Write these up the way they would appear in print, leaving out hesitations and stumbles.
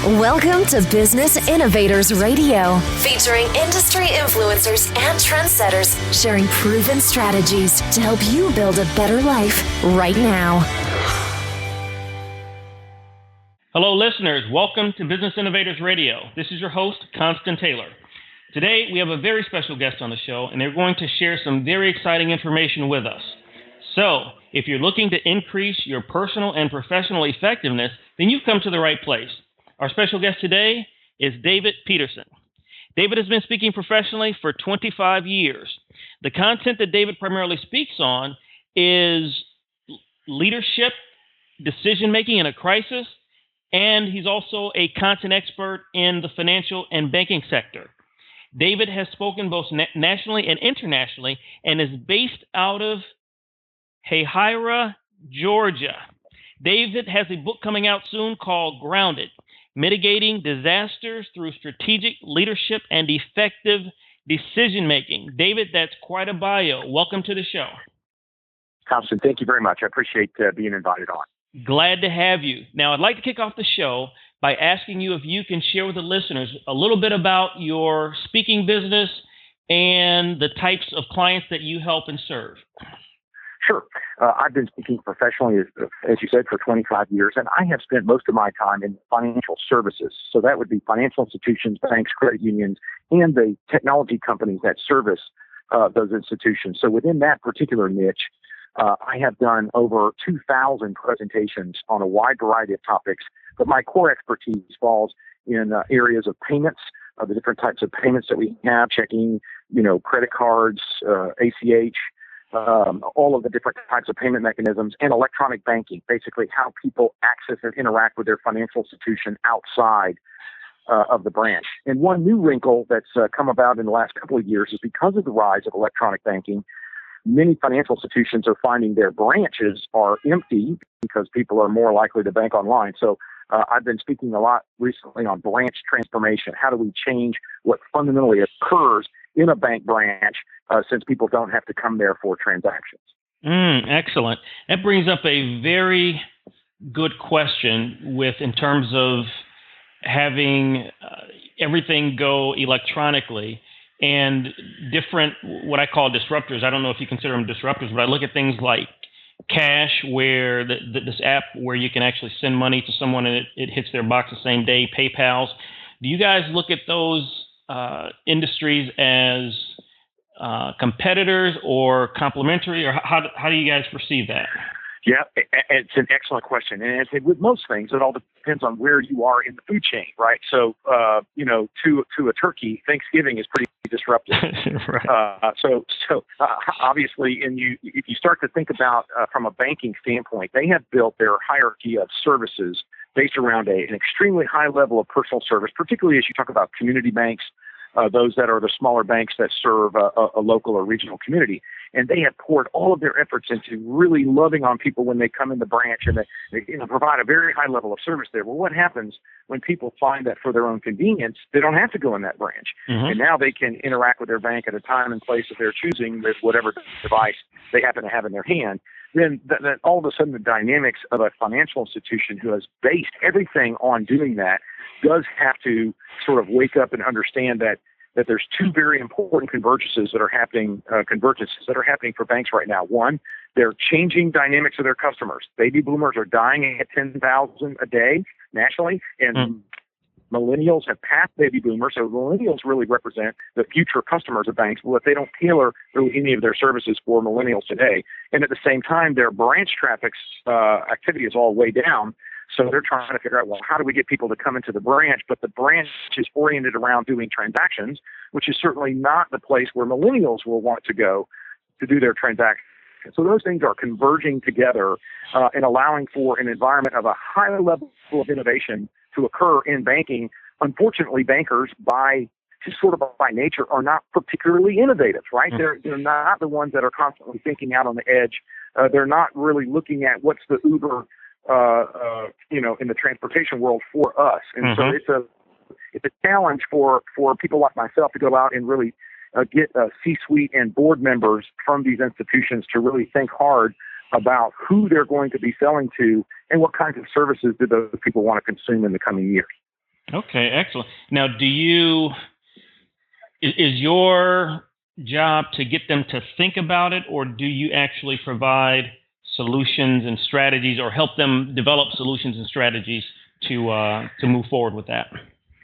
Welcome to Business Innovators Radio, featuring industry influencers and trendsetters sharing proven strategies to help you build a better life right now. Hello, listeners. Welcome to Business Innovators Radio. This is your host, Constant Taylor. Today, we have a very special guest on the show, and they're going to share some very exciting information with us. So, if you're looking to increase your personal and professional effectiveness, then you've come to the right place. Our special guest today is David Peterson. David has been speaking professionally for 25 years. The content that David primarily speaks on is leadership, decision-making in a crisis, and he's also a content expert in the financial and banking sector. David has spoken both nationally and internationally and is based out of Hahira, Georgia. David has a book coming out soon called Grounded: Mitigating Disasters Through Strategic Leadership and Effective Decision-Making. David, that's quite a bio. Welcome to the show. Constant, thank you very much. I appreciate being invited on. Glad to have you. Now, I'd like to kick off the show by asking you if you can share with the listeners a little bit about your speaking business and the types of clients that you help and serve. Sure. I've been speaking professionally, as you said, for 25 years, and I have spent most of my time in financial services. So that would be financial institutions, banks, credit unions, and the technology companies that service those institutions. So within that particular niche, I have done over 2,000 presentations on a wide variety of topics, but my core expertise falls in areas of payments, the different types of payments that we have, checking, credit cards, ACH, all of the different types of payment mechanisms, and electronic banking, basically how people access and interact with their financial institution outside of the branch. And one new wrinkle that's come about in the last couple of years is because of the rise of electronic banking, many financial institutions are finding their branches are empty because people are more likely to bank online. So I've been speaking a lot recently on branch transformation. How do we change what fundamentally occurs in a bank branch since people don't have to come there for transactions? Excellent. That brings up a very good question in terms of having everything go electronically. And different, what I call disruptors. I don't know if you consider them disruptors, but I look at things like Cash, where this app where you can actually send money to someone and it hits their box the same day, PayPal's. Do you guys look at those industries as competitors or complementary, or how do you guys perceive that? Yeah, it's an excellent question. And as with most things, it all depends on where you are in the food chain, right? So, to a turkey, Thanksgiving is pretty disruptive. Right. So obviously, if you start to think about from a banking standpoint, they have built their hierarchy of services based around an extremely high level of personal service, particularly as you talk about community banks, those that are the smaller banks that serve a local or regional community. And they have poured all of their efforts into really loving on people when they come in the branch, and they provide a very high level of service there. Well, what happens when people find that for their own convenience, they don't have to go in that branch? Mm-hmm. And now they can interact with their bank at a time and place of their choosing with whatever device they happen to have in their hand. Then all of a sudden the dynamics of a financial institution who has based everything on doing that does have to sort of wake up and understand that there's two very important convergences that are happening for banks right now. One, they're changing dynamics of their customers. Baby boomers are dying at 10,000 a day nationally, and millennials have passed baby boomers. So millennials really represent the future customers of banks. Well, if they don't tailor really any of their services for millennials today, and at the same time, their branch traffic activity is all way down. So they're trying to figure out, well, how do we get people to come into the branch? But the branch is oriented around doing transactions, which is certainly not the place where millennials will want to go to do their transactions. So those things are converging together and allowing for an environment of a higher level of innovation to occur in banking. Unfortunately, bankers by nature are not particularly innovative, right? Mm-hmm. They're not the ones that are constantly thinking out on the edge. They're not really looking at what's the Uber in the transportation world for us. And so it's a challenge for people like myself to go out and really get C-suite and board members from these institutions to really think hard about who they're going to be selling to and what kinds of services do those people want to consume in the coming years. Okay, excellent. Now, is your job to get them to think about it, or do you actually provide solutions and strategies, or help them develop solutions and strategies to move forward with that?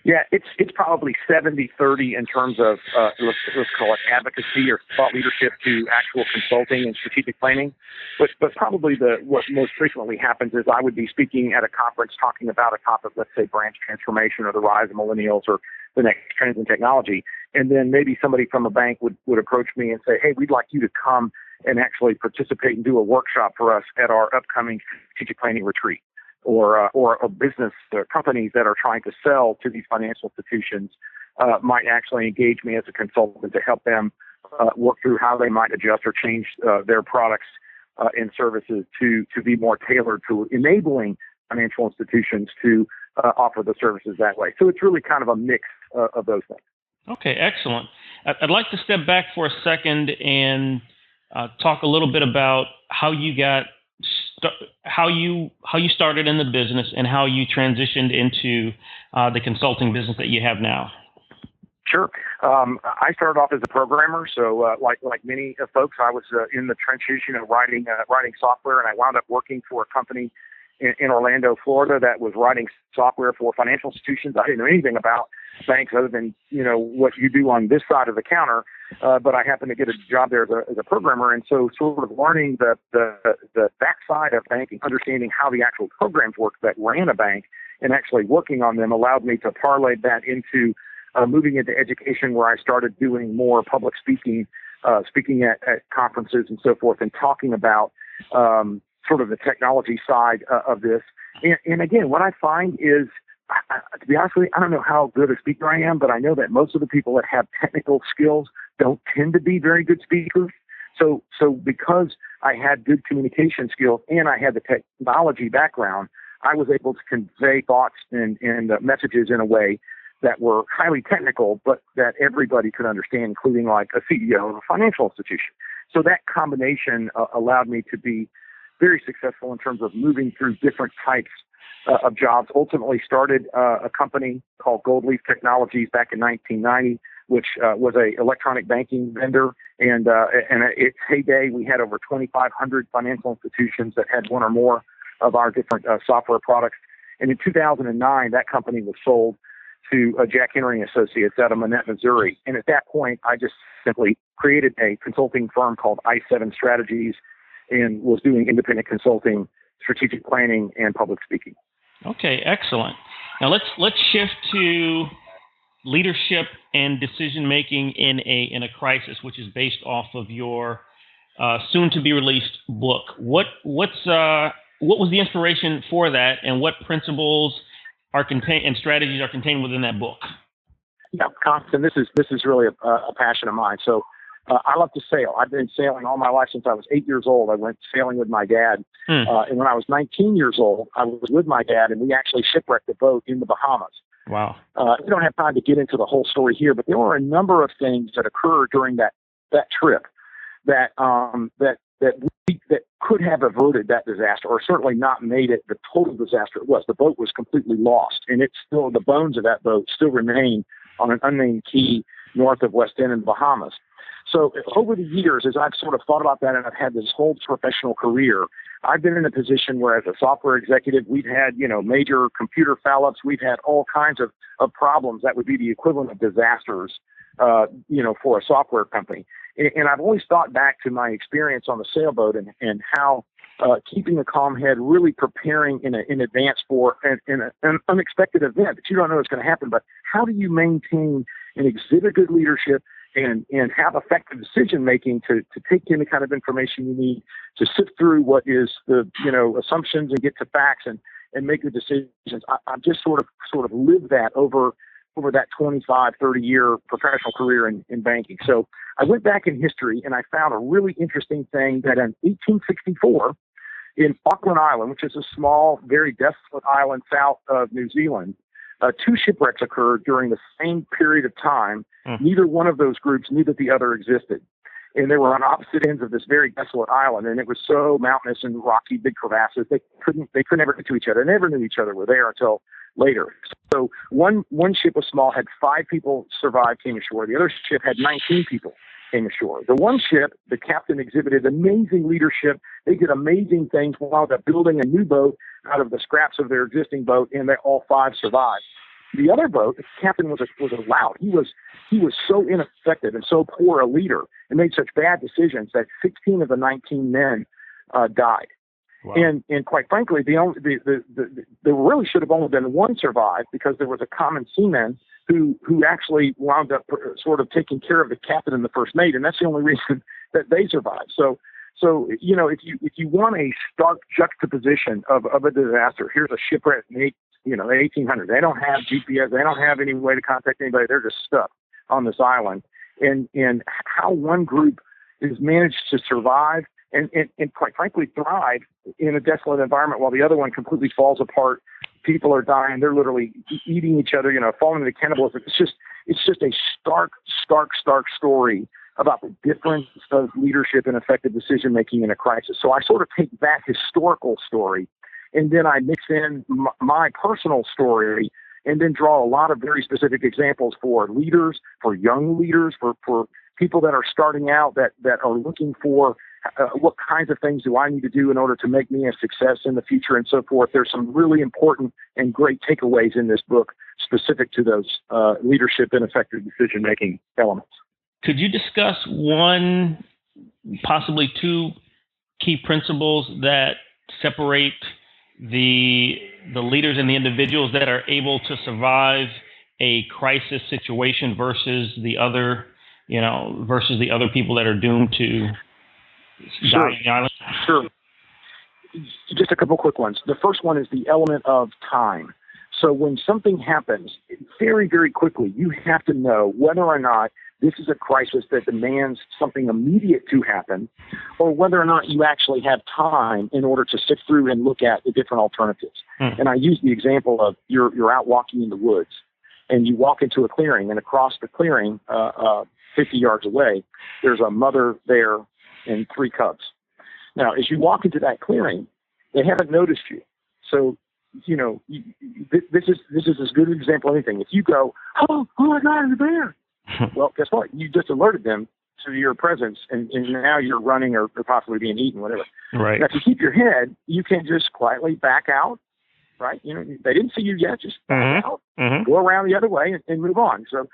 Yeah, it's probably 70-30 in terms of let's call it advocacy or thought leadership to actual consulting and strategic planning. But probably what most frequently happens is I would be speaking at a conference talking about a topic, let's say branch transformation or the rise of millennials or the next trends in technology, and then maybe somebody from a bank would approach me and say, "Hey, we'd like you to come and actually participate and do a workshop for us at our upcoming strategic planning retreat." Or business companies that are trying to sell to these financial institutions might actually engage me as a consultant to help them work through how they might adjust or change their products and services to be more tailored to enabling financial institutions to offer the services that way. So it's really kind of a mix of those things. Okay, excellent. I'd like to step back for a second and talk a little bit about how you got how you started in the business and how you transitioned into the consulting business that you have now. Sure. I started off as a programmer, so like many folks, I was in the trenches, writing software, and I wound up working for a company in Orlando, Florida, that was writing software for financial institutions. I didn't know anything about banks other than what you do on this side of the counter, but I happened to get a job there as a programmer, and so sort of learning the backside of banking, understanding how the actual programs work that ran a bank, and actually working on them allowed me to parlay that into moving into education, where I started doing more public speaking, speaking at conferences and so forth, and talking about sort of the technology side of this. And again, what I find is, to be honest with you, I don't know how good a speaker I am, but I know that most of the people that have technical skills don't tend to be very good speakers. So because I had good communication skills and I had the technology background, I was able to convey thoughts and messages in a way that were highly technical, but that everybody could understand, including like a CEO of a financial institution. So that combination allowed me to be very successful in terms of moving through different types of jobs. Ultimately started a company called Goldleaf Technologies back in 1990, which was a electronic banking vendor. And at its heyday, we had over 2,500 financial institutions that had one or more of our different software products. And in 2009, that company was sold to Jack Henry Associates out of Manette, Missouri. And at that point, I just simply created a consulting firm called I7 Strategies, and was doing independent consulting, strategic planning, and public speaking. Okay, excellent. Now let's shift to leadership and decision making in a crisis, which is based off of your soon to be released book. What was the inspiration for that, and what principles are contained and strategies are contained within that book? Yeah, Constant, this is really a passion of mine. So I love to sail. I've been sailing all my life since I was 8 years old. I went sailing with my dad. And when I was 19 years old, I was with my dad, and we actually shipwrecked a boat in the Bahamas. Wow. We don't have time to get into the whole story here, but there were a number of things that occurred during that trip that could have averted that disaster, or certainly not made it the total disaster it was. The boat was completely lost, and the bones of that boat still remain on an unnamed key north of West End in the Bahamas. So over the years, as I've sort of thought about that, and I've had this whole professional career, I've been in a position where, as a software executive, we've had, major computer foul-ups. We've had all kinds of problems that would be the equivalent of disasters, for a software company. And I've always thought back to my experience on the sailboat and how keeping a calm head, really preparing in advance for an unexpected event that you don't know is going to happen. But how do you maintain and exhibit good leadership and have effective decision making to take in the kind of information you need to sift through what is the assumptions and get to facts and make the decisions? I've just sort of lived that over that 25, 30-year professional career in banking. So I went back in history and I found a really interesting thing that in 1864, in Auckland Island, which is a small, very desolate island south of New Zealand, 2 shipwrecks occurred during the same period of time. Neither one of those groups knew that the other existed. And they were on opposite ends of this very desolate island, and it was so mountainous and rocky, big crevasses, they couldn't ever get to each other. They never knew each other were there until later. So one ship was small, had 5 people survive, came ashore. The other ship had 19 people came ashore. The one ship, the captain exhibited amazing leadership. They did amazing things while they're building a new boat out of the scraps of their existing boat, and they all 5 survived. The other boat, the captain was a lout. He was so ineffective and so poor a leader and made such bad decisions that 16 of the 19 men died. Wow. And quite frankly, there really should have only been one survived, because there was a common seaman who actually wound up sort of taking care of the captain and the first mate, and that's the only reason that they survived. So if you want a stark juxtaposition of a disaster, here's a shipwreck in the 1800s. They don't have GPS. They don't have any way to contact anybody. They're just stuck on this island, and how one group is managed to survive and quite frankly thrive in a desolate environment while the other one completely falls apart. People are dying. They're literally eating each other, falling into cannibalism. It's just a stark story about the difference of leadership and effective decision-making in a crisis. So I sort of take that historical story, and then I mix in my personal story, and then draw a lot of very specific examples for leaders, for young leaders, for people that are starting out, that are looking for what kinds of things do I need to do in order to make me a success in the future, and so forth. There's some really important and great takeaways in this book specific to those leadership and effective decision-making elements. Could you discuss one, possibly 2 key principles that separate the leaders and the individuals that are able to survive a crisis situation versus the other people that are doomed to die on the island? Sure. Just a couple quick ones. The first one is the element of time. So when something happens, very, very quickly, you have to know whether or not this is a crisis that demands something immediate to happen, or whether or not you actually have time in order to sift through and look at the different alternatives. And I use the example of you're out walking in the woods, and you walk into a clearing, and across the clearing, 50 yards away, there's a mother there and 3 cubs. Now, as you walk into that clearing, they haven't noticed you. So, this is as good an example of anything. If you go, oh my God, it's a bear. Well, guess what? You just alerted them to your presence, and now you're running or possibly being eaten, whatever. Right. Now, if you keep your head, you can just quietly back out, right? They didn't see you yet. Just back out, go around the other way, and move on. So,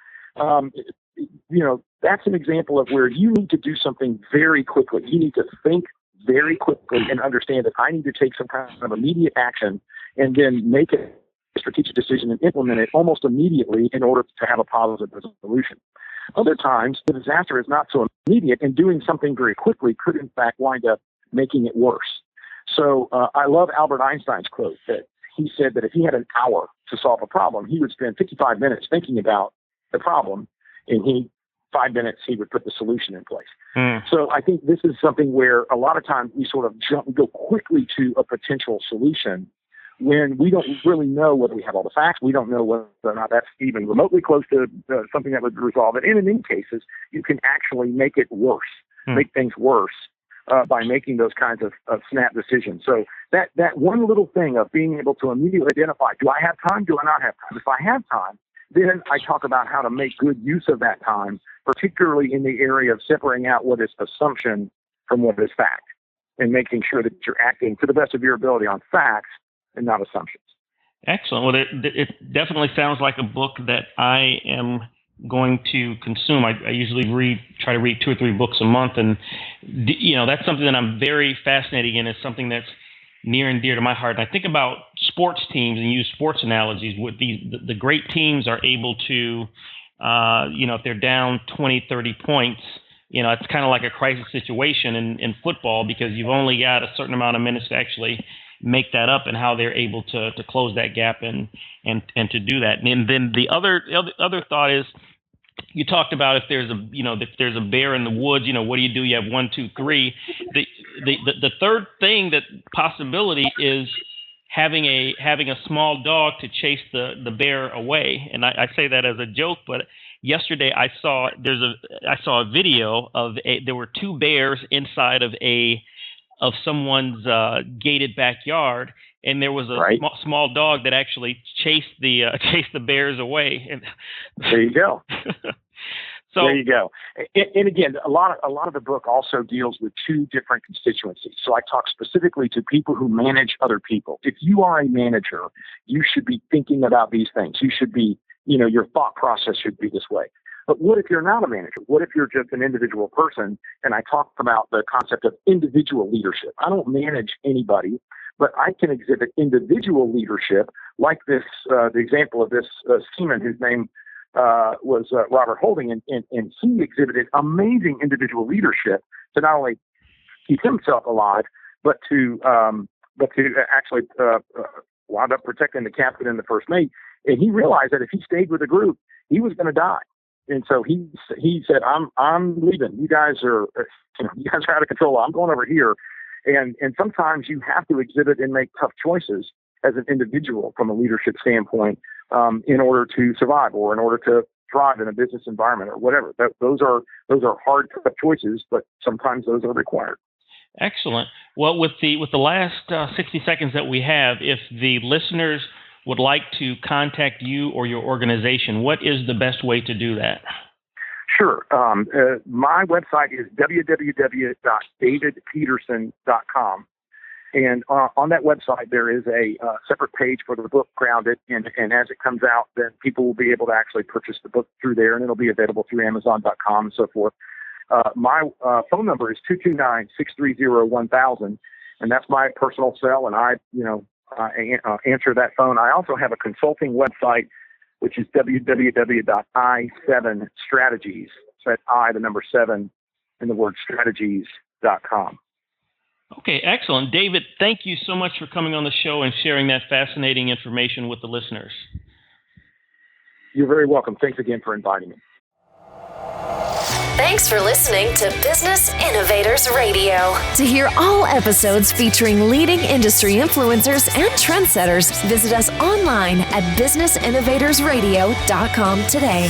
that's an example of where you need to do something very quickly. You need to think very quickly and understand that I need to take some kind of immediate action, and then make a strategic decision and implement it almost immediately in order to have a positive resolution. Other times, the disaster is not so immediate, and doing something very quickly could, in fact, wind up making it worse. So I love Albert Einstein's quote that he said that if he had an hour to solve a problem, he would spend 55 minutes thinking about the problem, and 5 minutes he would put the solution in place. So I think this is something where a lot of times we sort of go quickly to a potential solution when we don't really know whether we have all the facts. We don't know whether or not that's even remotely close to something that would resolve it. And in many cases, you can actually make it worse, make things worse by making those kinds of snap decisions. So that one little thing of being able to immediately identify, do I have time? Do I not have time? If I have time, then I talk about how to make good use of that time, particularly in the area of separating out what is assumption from what is fact, and making sure that you're acting to the best of your ability on facts and not assumptions. Excellent. Well, it definitely sounds like a book that I am going to consume. I usually try to read 2 or 3 books a month, and that's something that I'm very fascinated in. It's something that's near and dear to my heart. And I think about sports teams and use sports analogies. With the great teams are able to, if they're down 20, 30 points, it's kind of like a crisis situation in football, because you've only got a certain amount of minutes to actually make that up, and how they're able to close that gap and to do that. And then the other thought is, you talked about if there's a bear in the woods, what do? You have 1, 2, 3. The third thing, that possibility, is having a small dog to chase the bear away. And I say that as a joke, but yesterday I saw a video of there were 2 bears inside of someone's gated backyard, and there was a Right. small dog that actually chased the bears away. And there you go. So there you go. And again, a lot of the book also deals with two different constituencies. So I talk specifically to people who manage other people. If you are a manager, you should be thinking about these things. You should be, your thought process should be this way. But what if you're not a manager? What if you're just an individual person? And I talk about the concept of individual leadership. I don't manage anybody, but I can exhibit individual leadership, like this, the example of this seaman whose name was Robert Holding, and he exhibited amazing individual leadership to not only keep himself alive, but to actually wound up protecting the captain and the first mate. And he realized that if he stayed with the group, he was going to die. And so he said, I'm leaving. You guys are out of control. I'm going over here. And sometimes you have to exhibit and make tough choices as an individual from a leadership standpoint, in order to survive or in order to thrive in a business environment or whatever. Those are hard tough choices, but sometimes those are required. Excellent. Well, with the last 60 seconds that we have, if the listeners would like to contact you or your organization, what is the best way to do that? Sure. My website is www.davidpeterson.com. And on that website, there is a separate page for the book, Grounded. And as it comes out, then people will be able to actually purchase the book through there, and it'll be available through Amazon.com and so forth. My phone number is 229-630-1000, and that's my personal cell, and I answer that phone. I also have a consulting website, which is www.i7strategies. So that's I, the number 7, and the word strategies.com. Okay, excellent. David, thank you so much for coming on the show and sharing that fascinating information with the listeners. You're very welcome. Thanks again for inviting me. Thanks for listening to Business Innovators Radio. To hear all episodes featuring leading industry influencers and trendsetters, visit us online at businessinnovatorsradio.com today.